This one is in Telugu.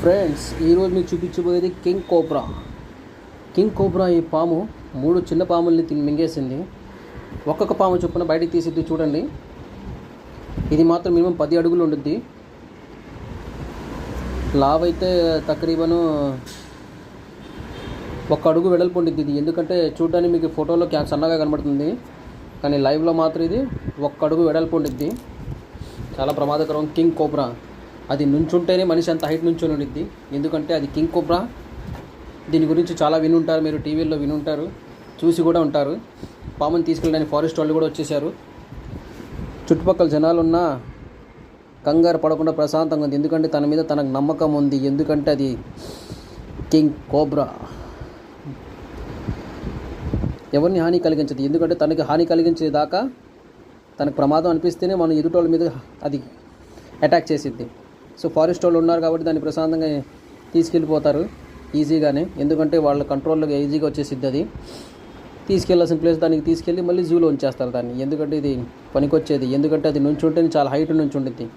ఫ్రెండ్స్, ఈరోజు మీకు చూపించబోయేది కింగ్ కోబ్రా. ఈ పాము 3 చిన్న పాముల్ని మింగేసింది. ఒక్కొక్క పాము చొప్పున బయటికి తీసిద్ది. చూడండి, ఇది మాత్రం మినిమం 10 అడుగులు ఉండుద్ది. లావ్ అయితే తక్రీబను 1 అడుగు వెడల్పు ఉండిద్ది ఇది. ఎందుకంటే చూడడానికి మీకు ఫోటోలో సన్నగా కనబడుతుంది, కానీ లైవ్లో మాత్రం ఇది 1 అడుగు వెడల్పు ఉండిద్ది. చాలా ప్రమాదకరం కింగ్ కోబ్రా. అది నుంచుంటేనే మనిషి అంత హైట్ నుంచొని ఉండిద్ది. ఎందుకంటే అది కింగ్ కోబ్రా. దీని గురించి చాలా వినుంటారు, మీరు టీవీల్లో వినుంటారు, చూసి కూడా ఉంటారు. పాముని తీసుకెళ్ళడానికి ఫారెస్ట్ వాళ్ళు కూడా వచ్చేసారు. చుట్టుపక్కల జనాలున్నా కంగారు పడకుండా ప్రశాంతంగా ఉంది. ఎందుకంటే తన మీద తనకు నమ్మకం ఉంది. ఎందుకంటే అది కింగ్ కోబ్రా. ఎవరిని హాని కలిగించదు. ఎందుకంటే తనకి హాని కలిగించేదాకా, తనకు ప్రమాదం అనిపిస్తేనే మనం ఎదుటోళ్ళ మీద అది అటాక్ చేసిద్ది. సో ఫారెస్ట్ వాళ్ళు ఉన్నారు కాబట్టి దాన్ని ప్రశాంతంగా తీసుకెళ్ళిపోతారు ఈజీగానే. ఎందుకంటే వాళ్ళ కంట్రోల్లో ఈజీగా వచ్చేసిద్ది. అది తీసుకెళ్లాల్సిన ప్లేస్ దానికి తీసుకెళ్ళి మళ్ళీ జూలో ఉంచేస్తారు దాన్ని. ఎందుకంటే ఇది పనికొచ్చేది. ఎందుకంటే అది నుంచుంటే చాలా హైట్ నుంచి ఉండిద్ది.